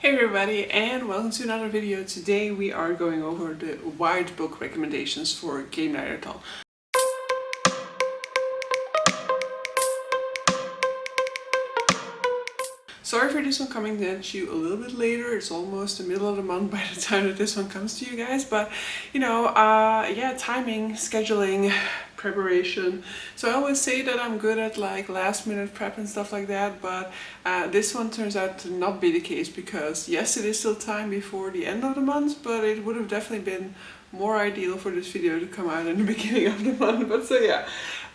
Hey everybody, and welcome to another video. Today we are going over the wide book recommendations for Gamenightathon. Sorry for this one coming at you a little bit later. It's almost the middle of the month by the time that this one comes to you guys, but yeah, timing, scheduling, preparation. So I always say that I'm good at like last minute prep and stuff like that, but this one turns out to not be the case because yes, it is still time before the end of the month, but it would have definitely been more ideal for this video to come out in the beginning of the month. But so yeah.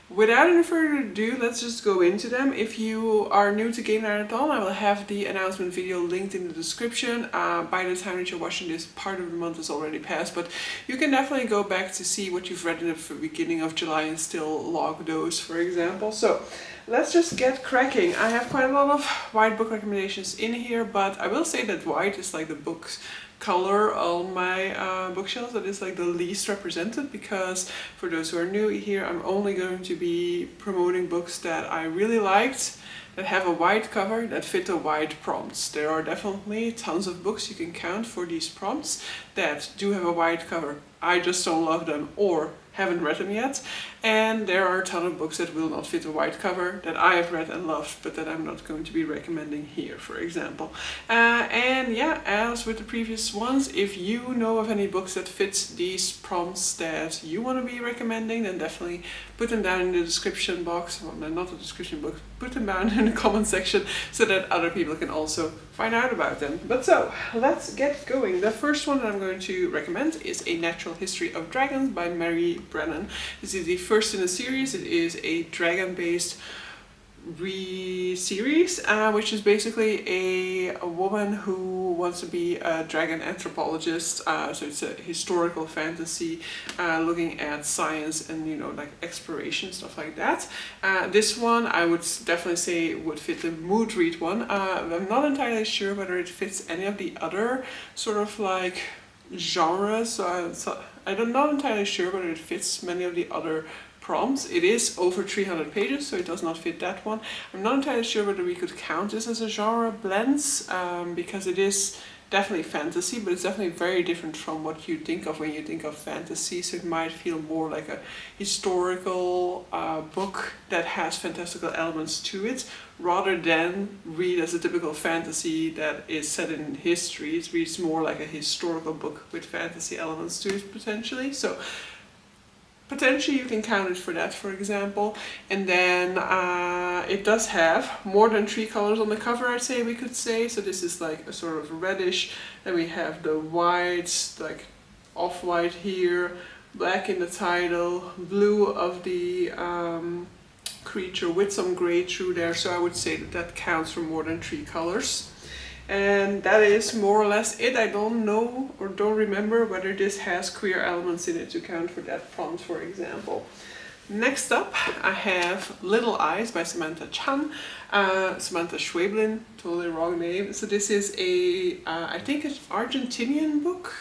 Without any further ado, let's just go into them. If you are new to Gamenightathon, I will have the announcement video linked in the description. By the time that you're watching this, part of the month has already passed, but you can definitely go back to see what you've read in the beginning of July and still log those, for example. So let's just get cracking. I have quite a lot of white book recommendations in here, but I will say that white is like the book's color on my bookshelves that is like the least represented, because for those who are new here, I'm only going to be promoting books that I really liked, that have a white cover, that fit the white prompts. There are definitely tons of books you can count for these prompts that do have a white cover. I just don't love them or haven't read them yet, and there are a ton of books that will not fit a white cover that I have read and loved, but that I'm not going to be recommending here, for example. And yeah, as with the previous ones, if you know of any books that fit these prompts that you want to be recommending, then definitely put them down in the description box. Well, no, not the description box, put them down in the comment section so that other people can also find out about them. But so, let's get going. The first one that I'm going to recommend is A Natural History of Dragons by Mary Brennan. This is the first in a series. It is a dragon-based series, which is basically a woman who wants to be a dragon anthropologist. So it's a historical fantasy looking at science and like exploration, stuff like that. This one I would definitely say would fit the mood read one. I'm not entirely sure whether it fits any of the other sort of like genres, so I'm not entirely sure whether it fits many of the other prompts. It is over 300 pages, so it does not fit that one. I'm not entirely sure whether we could count this as a genre blends, because it is definitely fantasy, but it's definitely very different from what you think of when you think of fantasy. So it might feel more like a historical book that has fantastical elements to it, rather than read as a typical fantasy that is set in history. It reads more like a historical book with fantasy elements to it, potentially. So potentially you can count it for that, for example. And then it does have more than 3 colors on the cover, I'd say we could say. So this is like a sort of reddish, then we have the white, like off-white here, black in the title, blue of the creature with some gray through there. So I would say that that counts for more than 3 colors. And that is more or less it. I don't know or don't remember whether this has queer elements in it to count for that prompt, for example. Next up, I have Little Eyes by Samantha Chan. Samantha Schweblin, totally wrong name. So this is a, I think it's Argentinian book.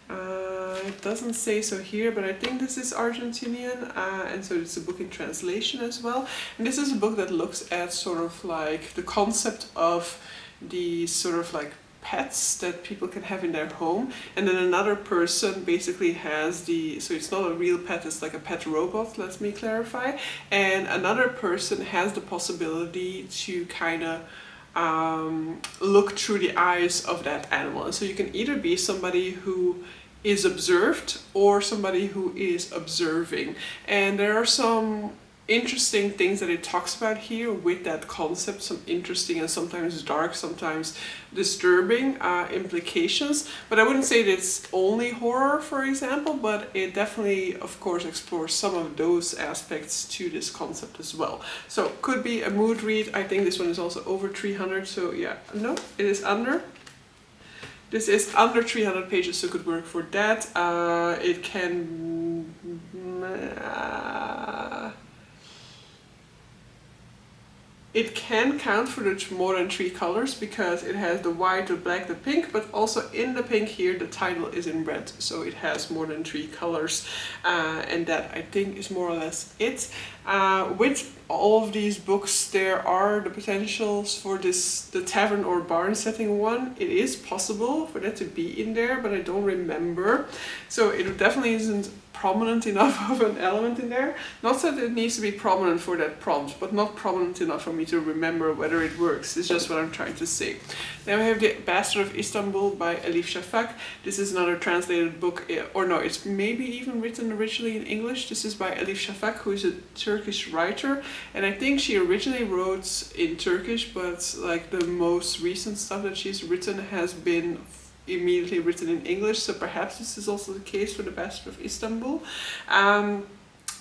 It doesn't say so here, but I think this is Argentinian, and so it's a book in translation as well. And this is a book that looks at sort of like the concept of the sort of like pets that people can have in their home, and then another person basically has the, so it's not a real pet, it's like a pet robot, let me clarify, and another person has the possibility to kind of look through the eyes of that animal. And so you can either be somebody who is observed or somebody who is observing, and there are some interesting things that it talks about here with that concept, some interesting and sometimes dark, sometimes disturbing implications. But I wouldn't say that it's only horror, for example, but it definitely, of course, explores some of those aspects to this concept as well. So could be a mood read. I think this one is also over 300, so yeah, no, it is under. This is under 300 pages, so could work for that. It can It can count for the more than 3 colors because it has the white, the black, the pink, but also in the pink here the title is in red, so it has more than 3 colors, and that I think is more or less it. With all of these books there are the potentials for the tavern or barn setting one. It is possible for that to be in there, but I don't remember. So it definitely isn't prominent enough of an element in there. Not that it needs to be prominent for that prompt, but not prominent enough for me to remember whether it works. It's just what I'm trying to say. Then we have The Bastard of Istanbul by Elif Shafak. This is another translated book, or no, it's maybe even written originally in English. This is by Elif Shafak, who is a Turkish writer, and I think she originally wrote in Turkish, but like the most recent stuff that she's written has been immediately written in English, so perhaps this is also the case for The Bastard of Istanbul.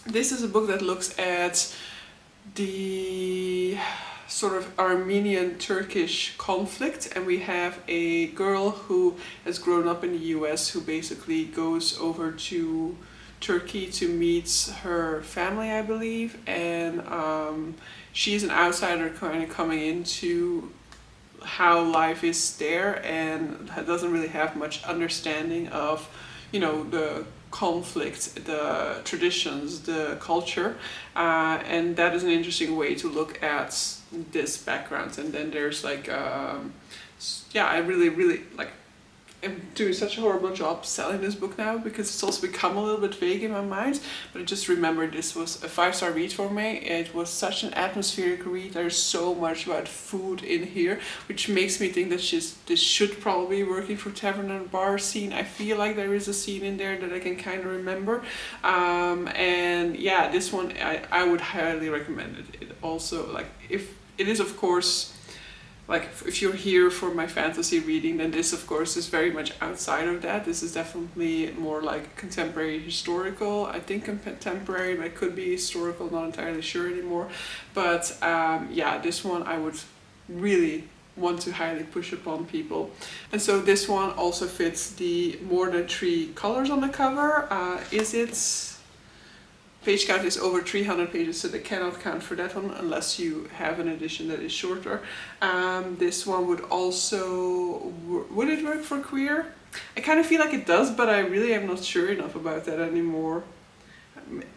This is a book that looks at the sort of Armenian-Turkish conflict, and we have a girl who has grown up in the US who basically goes over to Turkey to meet her family, I believe, and she's an outsider kind of coming into how life is there and doesn't really have much understanding of, you know, the conflict, the traditions, the culture, and that is an interesting way to look at this background. And then there's like, yeah, I really like, I'm doing such a horrible job selling this book now because it's also become a little bit vague in my mind, but I just remember this was a 5-star read for me. It was such an atmospheric read. There's so much about food in here, which makes me think that this should probably be working for tavern and bar scene. I feel like there is a scene in there that I can kind of remember, and yeah, this one I would highly recommend it. It also, like, if it is, of course, like, if you're here for my fantasy reading, then this of course is very much outside of that. This is definitely more like contemporary historical. I think contemporary, but it could be historical, not entirely sure anymore. But yeah, this one I would really want to highly push upon people. And so this one also fits the more than 3 colors on the cover. Page count is over 300 pages, so they cannot count for that one unless you have an edition that is shorter. This one would also, would it work for queer? I kind of feel like it does, but I really am not sure enough about that anymore.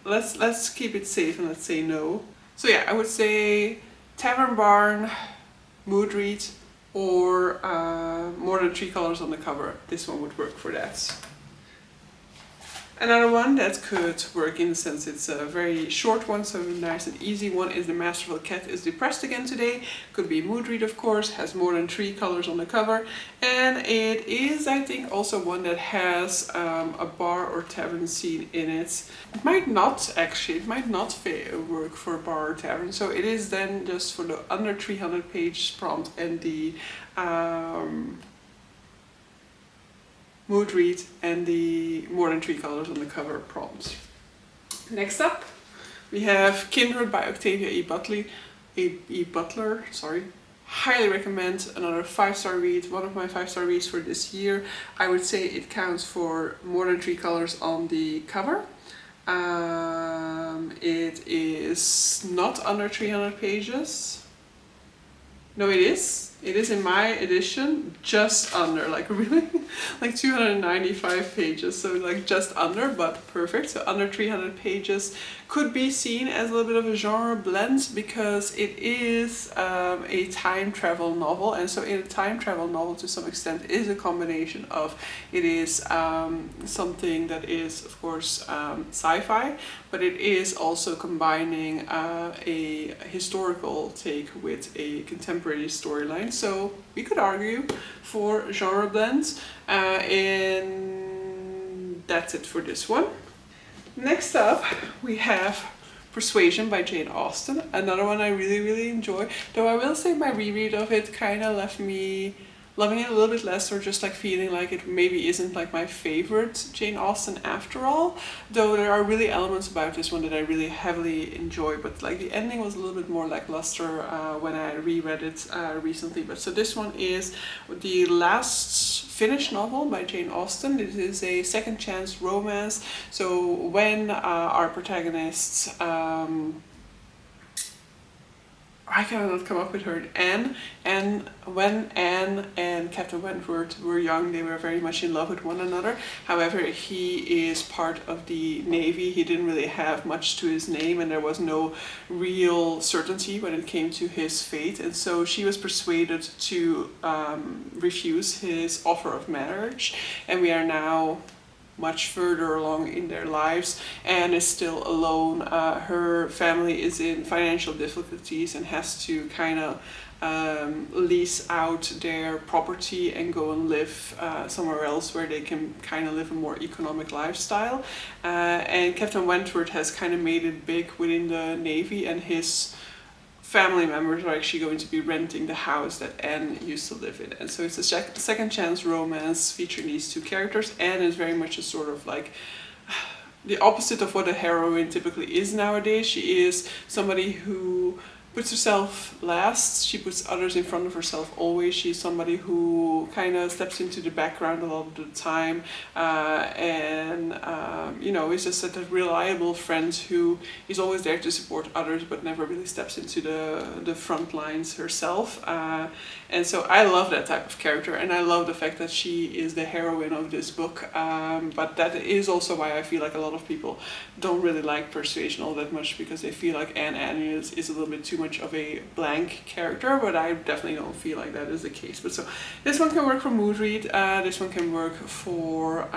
Let's keep it safe and let's say no. So yeah, I would say Tavern Barn, Mood Read, or more than 3 colors on the cover. This one would work for that. Another one that could work in the sense it's a very short one, so a nice and easy one, is The Masterful Cat is Depressed Again Today. Could be mood read, of course, has more than 3 colors on the cover, and it is, I think, also one that has a bar or tavern scene in it. It might not actually, it might not work for a bar or tavern, so it is then just for the under 300 page prompt and the mood read and the more than 3 colors on the cover prompts. Next up, we have Kindred by Octavia E. Butler. Highly recommend, another 5-star read, one of my 5-star reads for this year. I would say it counts for more than 3 colors on the cover. It is not under 300 pages. No, it is. It is in my edition just under, like really, like 295 pages, so like just under, but perfect. So under 300 pages could be seen as a little bit of a genre blend because it is a time travel novel, and so in a time travel novel to some extent is a combination of, it is something that is of course sci-fi, but it is also combining a historical take with a contemporary storyline. So we could argue for genre blends, and that's it for this one. Next up we have Persuasion by Jane Austen, another one I really enjoy, though I will say my reread of it kind of left me loving it a little bit less, or just like feeling like it maybe isn't like my favorite Jane Austen after all, though there are really elements about this one that I really heavily enjoy, but like the ending was a little bit more lackluster when I reread it recently. But so this one is the last finished novel by Jane Austen. It is a second chance romance, so when our protagonists I cannot come up with her. Anne. And when Anne and Captain Wentworth were young, they were very much in love with one another. However, he is part of the Navy. He didn't really have much to his name, and there was no real certainty when it came to his fate. And so she was persuaded to refuse his offer of marriage. And we are now much further along in their lives. Anne is still alone. Her family is in financial difficulties and has to kind of lease out their property and go and live somewhere else where they can kind of live a more economic lifestyle. And Captain Wentworth has kind of made it big within the Navy, and his family members are actually going to be renting the house that Anne used to live in. And so it's a second chance romance featuring these two characters. Anne is very much a sort of like the opposite of what a heroine typically is nowadays. She is somebody who puts herself last. She puts others in front of herself always. She's somebody who kind of steps into the background a lot of the time, you know, is just a reliable friend who is always there to support others but never really steps into the front lines herself. And so I love that type of character, and I love the fact that she is the heroine of this book. But that is also why I feel like a lot of people don't really like Persuasion all that much, because they feel like Anne is a little bit too much of a blank character, but I definitely don't feel like that is the case. But so this one can work for mood read. This one can work for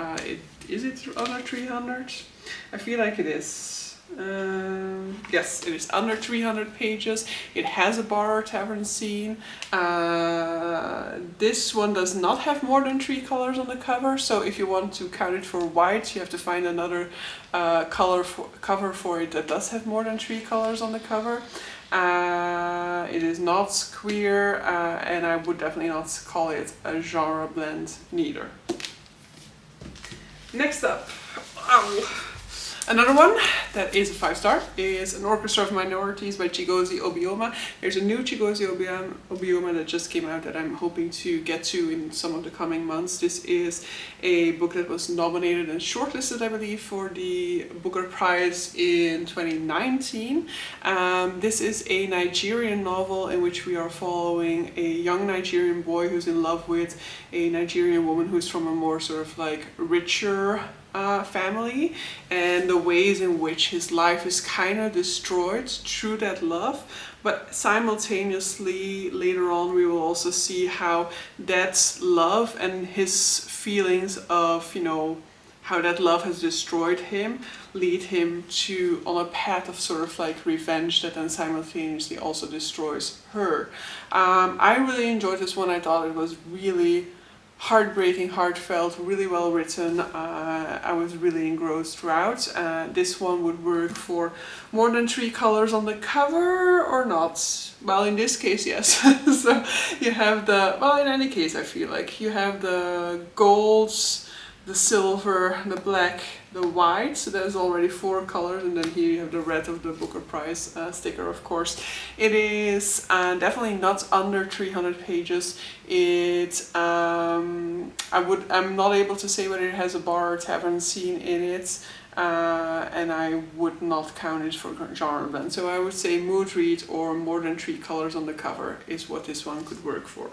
is it under 300? I feel like it is. Yes, it is under 300 pages. It has a bar or tavern scene. This one does not have more than 3 colors on the cover, so if you want to count it for white, you have to find another cover for it that does have more than 3 colors on the cover. It is not queer, and I would definitely not call it a genre blend neither. Next up, another one that is a 5-star is An Orchestra of Minorities by Chigozie Obioma. There's a new Chigozie Obioma that just came out that I'm hoping to get to in some of the coming months. This is a book that was nominated and shortlisted, I believe, for the Booker Prize in 2019. This is a Nigerian novel in which we are following a young Nigerian boy who's in love with a Nigerian woman who's from a more sort of like richer family, and the ways in which his life is kind of destroyed through that love. But simultaneously later on we will also see how that love and his feelings of, you know, how that love has destroyed him lead him to on a path of sort of like revenge that then simultaneously also destroys her. I really enjoyed this one. I thought it was really heartbreaking, heartfelt, really well written. I was really engrossed throughout. This one would work for more than 3 colors on the cover or not? Well, in this case, yes. So you have the, well, in any case, I feel like you have the golds, the silver, the black, the white, so there's already 4 colors, and then here you have the red of the Booker Prize sticker, of course. It is definitely not under 300 pages. I'm not able to say whether it has a bar or tavern scene in it, and I would not count it for genre blend. So I would say mood read or more than 3 colors on the cover is what this one could work for.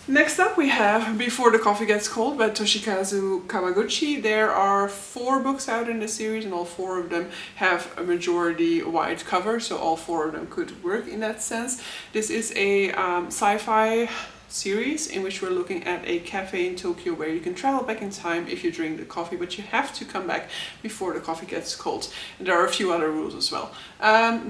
Next up we have Before the Coffee Gets Cold by Toshikazu Kawaguchi. There are 4 books out in the series, and all 4 of them have a majority white cover, so all 4 of them could work in that sense. This is a sci-fi series in which we're looking at a cafe in Tokyo where you can travel back in time if you drink the coffee, but you have to come back before the coffee gets cold. And there are a few other rules as well.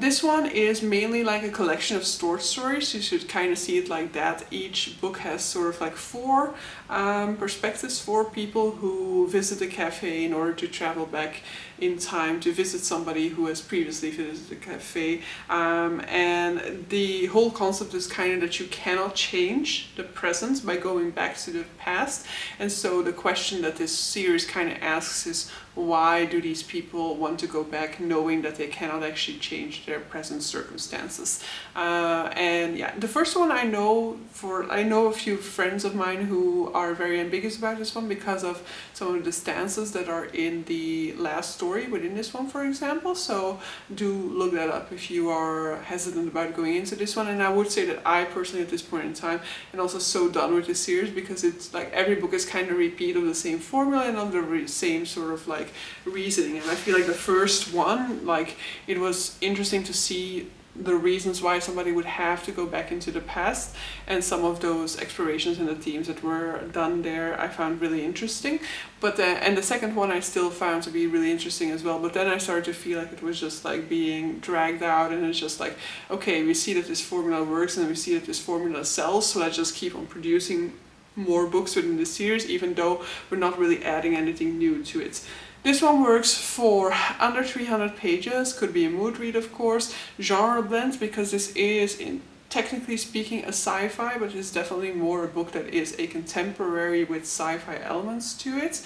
This one is mainly like a collection of short stories. You should kind of see it like that. Each book has sort of like 4 perspectives, 4 people who visit the cafe in order to travel back in time to visit somebody who has previously visited the cafe. And the whole concept is kind of that you cannot change the present by going back to the past. And so the question that this series kind of asks is, why do these people want to go back knowing that they cannot actually change their present circumstances? And yeah, the first one I know a few friends of mine who are very ambiguous about this one because of some of the stances that are in the last story within this one, for example. So do look that up if you are hesitant about going into this one. And I would say that I personally at this point in time am also so done with this series, because it's like every book is kind of a repeat of the same formula and of the same sort of like reasoning. And I feel like the first one, like, it was interesting to see the reasons why somebody would have to go back into the past, and some of those explorations and the themes that were done there I found really interesting. But and the second one I still found to be really interesting as well, but then I started to feel like it was just like being dragged out, and it's just like, okay, we see that this formula works and we see that this formula sells, so let's just keep on producing more books within the series, even though we're not really adding anything new to it. This one works for under 300 pages, could be a mood read, of course, genre blends, because this is, technically speaking, a sci-fi, but it's definitely more a book that is a contemporary with sci-fi elements to it.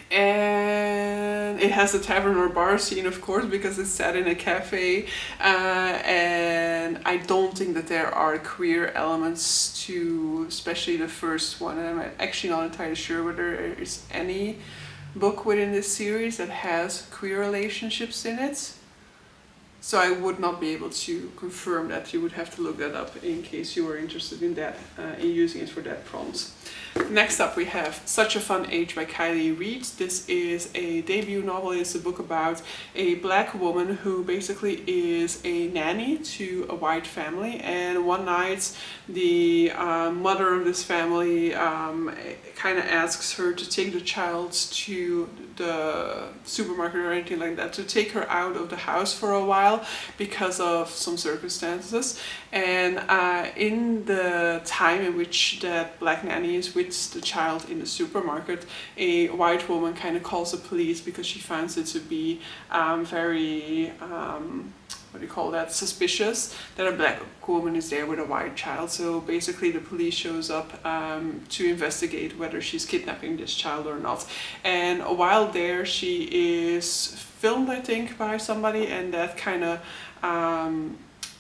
And it has a tavern or bar scene, of course, because it's set in a cafe, and I don't think that there are queer elements to, especially the first one, and I'm actually not entirely sure whether there is any book within this series that has queer relationships in it. So I would not be able to confirm that. You would have to look that up in case you are interested in that, in using it for that prompt. Next up we have Such a Fun Age by Kylie Reid. This is a debut novel. It's a book about a black woman who basically is a nanny to a white family, and one night the mother of this family kind of asks her to take the child to the supermarket or anything like that, to take her out of the house for a while because of some circumstances. And in the time in which that black nanny is with the child in the supermarket, a white woman kind of calls the police because she finds it to be very what do you call that, suspicious that a black woman is there with a white child. So basically the police shows up to investigate whether she's kidnapping this child or not. And while there, she is filmed, I think, by somebody, and that kind of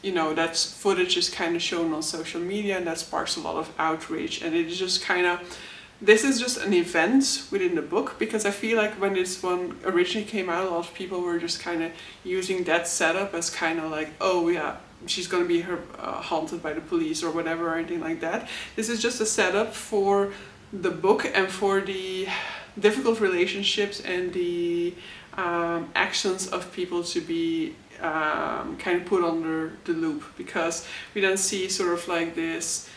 you know, that footage is kind of shown on social media, and that sparks a lot of outrage. And it is just kind of, this is just an event within the book, because I feel like when this one originally came out, a lot of people were just kind of using that setup as kind of like, oh yeah, she's going to be haunted by the police or whatever, or anything like that. This is just a setup for the book and for the difficult relationships and the actions of people to be kind of put under the loop, because we then see sort of like this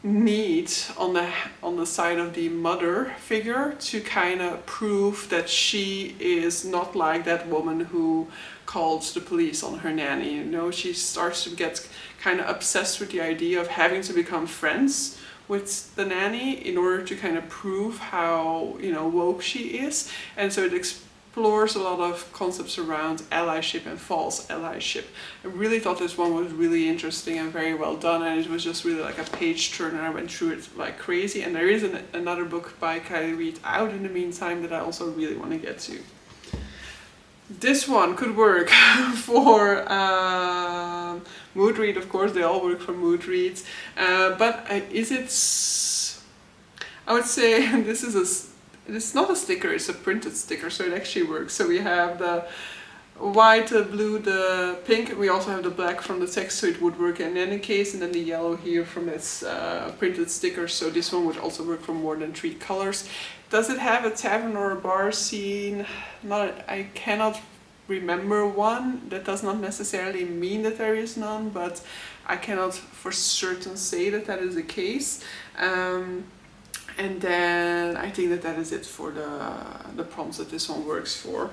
need on the side of the mother figure to kind of prove that she is not like that woman who called the police on her nanny. You know, she starts to get kind of obsessed with the idea of having to become friends with the nanny in order to kind of prove how, you know, woke she is. And so it explores a lot of concepts around allyship and false allyship. I really thought this one was really interesting and very well done, and it was just really like a page turner. I went through it like crazy, and there is another book by Kylie Reid out in the meantime that I also really want to get to. This one could work for mood read, of course. They all work for mood reads, but is it? I would say this is it's not a sticker, it's a printed sticker, so it actually works. So we have the white, the blue, the pink, and we also have the black from the text, so it would work in any case, and then the yellow here from this printed sticker, so this one would also work for more than 3 colors. Does it have a tavern or a bar scene? I cannot remember one. That does not necessarily mean that there is none, but I cannot for certain say that that is the case. And then I think that that is it for the prompts that this one works for.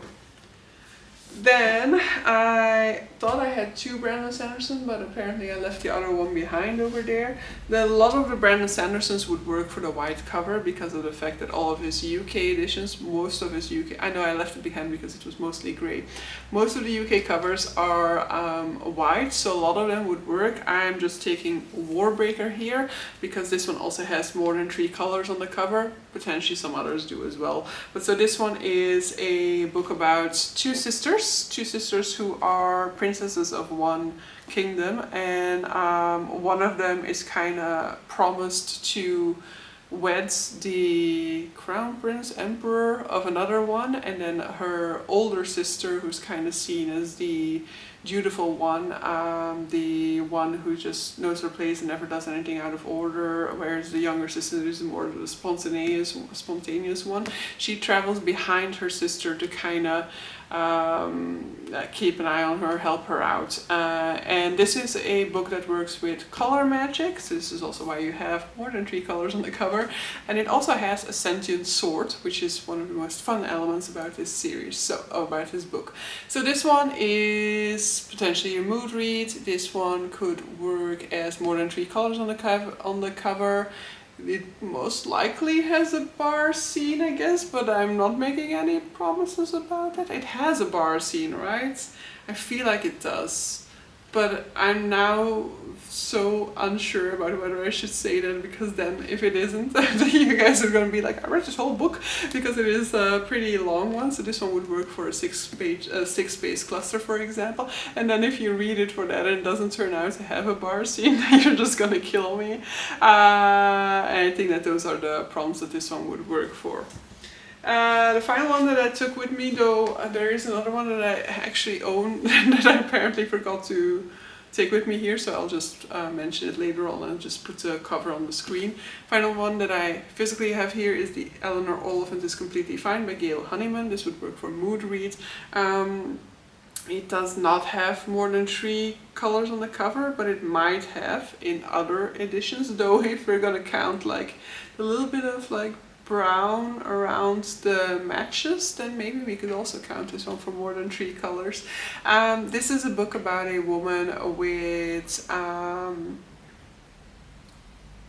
Then I thought I had 2 Brandon Sanderson, but apparently I left the other one behind over there. A lot of the Brandon Sandersons would work for the white cover because of the fact that all of his UK editions, most of his UK, I know I left it behind because it was mostly grey. Most of the UK covers are white, so a lot of them would work. I'm just taking Warbreaker here because this one also has more than 3 colors on the cover. Potentially some others do as well. But so this one is a book about 2 sisters who are princesses of one kingdom, and one of them is kind of promised to wed the crown prince emperor of another one, and then her older sister, who's kind of seen as the dutiful one, the one who just knows her place and never does anything out of order, whereas the younger sister is more the spontaneous one. She travels behind her sister to kind of keep an eye on her, help her out. And this is a book that works with color magic, so this is also why you have more than 3 colors on the cover. And it also has a sentient sword, which is one of the most fun elements about this series, so about this book. So this one is potentially a mood read. This one could work as more than 3 colors on the cover. It most likely has a bar scene, I guess, but I'm not making any promises about that. It has a bar scene, right? I feel like it does. But I'm now so unsure about whether I should say that, because then if it isn't, you guys are going to be like, I read this whole book, because it is a pretty long one. So this one would work for a 6-space cluster, for example. And then if you read it for that and it doesn't turn out to have a bar scene, you're just going to kill me. And I think that those are the prompts that this one would work for. The final one that I took with me, though, there is another one that I actually own that I apparently forgot to take with me here, so I'll just mention it later on and just put the cover on the screen. Final one that I physically have here is the Eleanor Oliphant is Completely Fine by Gail Honeyman. This would work for mood read. It does not have more than 3 colors on the cover, but it might have in other editions, though if we're gonna count like a little bit of like brown around the matches, then maybe we could also count this one for more than 3 colors. This is a book about a woman with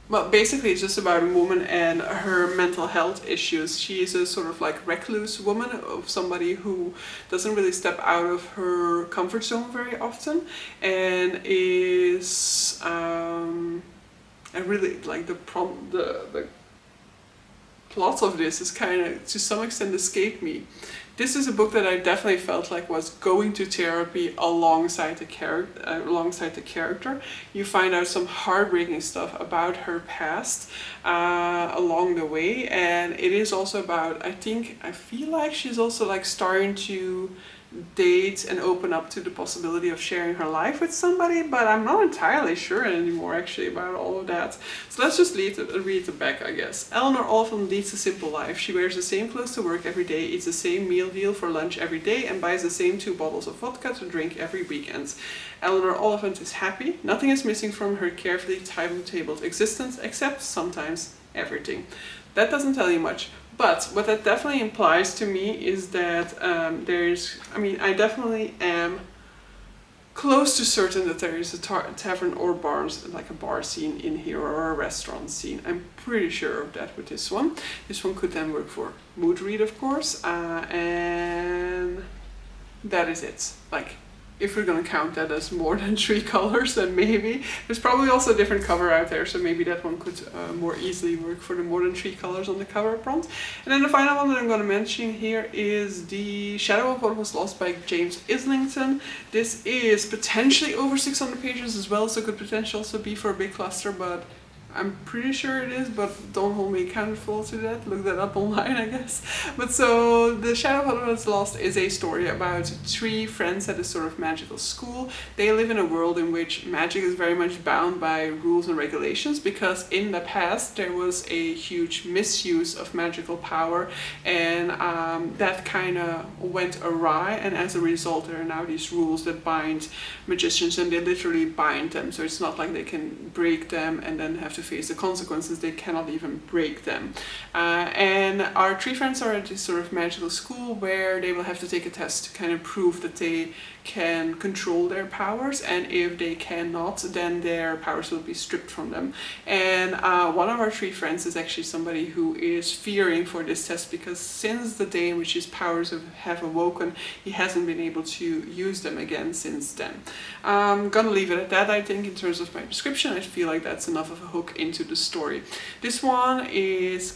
well, basically it's just about a woman and her mental health issues. She is a sort of like recluse woman, of somebody who doesn't really step out of her comfort zone very often, and is I really like the plot of this is kind of to some extent escaped me. This is a book that I definitely felt like was going to therapy alongside the character. You find out some heartbreaking stuff about her past along the way, and it is also about, I feel like she's also like starting to date and open up to the possibility of sharing her life with somebody, but I'm not entirely sure anymore actually about all of that. So let's just read the back, I guess. Eleanor Oliphant leads a simple life. She wears the same clothes to work every day, eats the same meal deal for lunch every day, and buys the same 2 bottles of vodka to drink every weekend. Eleanor Oliphant is happy. Nothing is missing from her carefully timetabled existence, except sometimes everything. That doesn't tell you much. But what that definitely implies to me is that I definitely am close to certain that there is a tavern or bars, like a bar scene in here, or a restaurant scene. I'm pretty sure of that with this one. This one could then work for mood read, of course, and that is it. Like, if we're gonna count that as more than 3 colors, then maybe. There's probably also a different cover out there, so maybe that one could more easily work for the more than 3 colors on the cover prompt. And then the final one that I'm gonna mention here is The Shadow of What Was Lost by James Islington. This is potentially over 600 pages as well, so could potentially also be for a big cluster, but I'm pretty sure it is, but don't hold me accountable to that. Look that up online, I guess. But so, The Shadow of What Was Lost is a story about 3 friends at a sort of magical school. They live in a world in which magic is very much bound by rules and regulations, because in the past there was a huge misuse of magical power, and that kind of went awry, and as a result there are now these rules that bind magicians, and they literally bind them, so it's not like they can break them and then have to face the consequences. They cannot even break them. And our three friends are at this sort of magical school where they will have to take a test to kind of prove that they can control their powers, and if they cannot, then their powers will be stripped from them. And one of our three friends is actually somebody who is fearing for this test, because since the day in which his powers have awoken, he hasn't been able to use them again since then. I'm gonna leave it at that, I think, in terms of my description. I feel like that's enough of a hook into the story. This one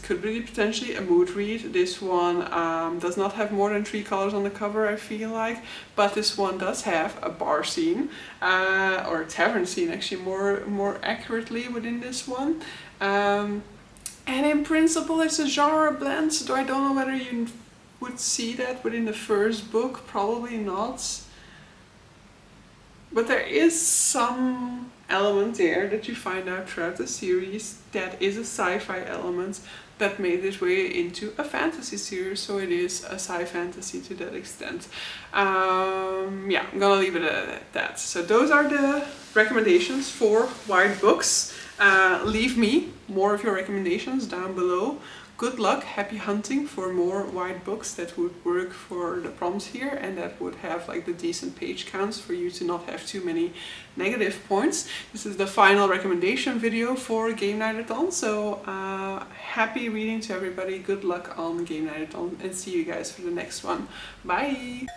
could be potentially a mood read. This one does not have more than 3 colors on the cover, I feel like, but this one does have a bar scene, or a tavern scene actually more accurately within this one. And in principle it's a genre blend, so I don't know whether you would see that within the first book, probably not. But there is some element there that you find out throughout the series that is a sci-fi element that made its way into a fantasy series, so it is a sci-fantasy to that extent. Yeah, I'm gonna leave it at that. So those are the recommendations for white books. Leave me more of your recommendations down below. Good luck, happy hunting for more white books that would work for the prompts here and that would have like the decent page counts for you to not have too many negative points. This is the final recommendation video for Gamenightathon, so happy reading to everybody, good luck on Gamenightathon, and see you guys for the next one. Bye!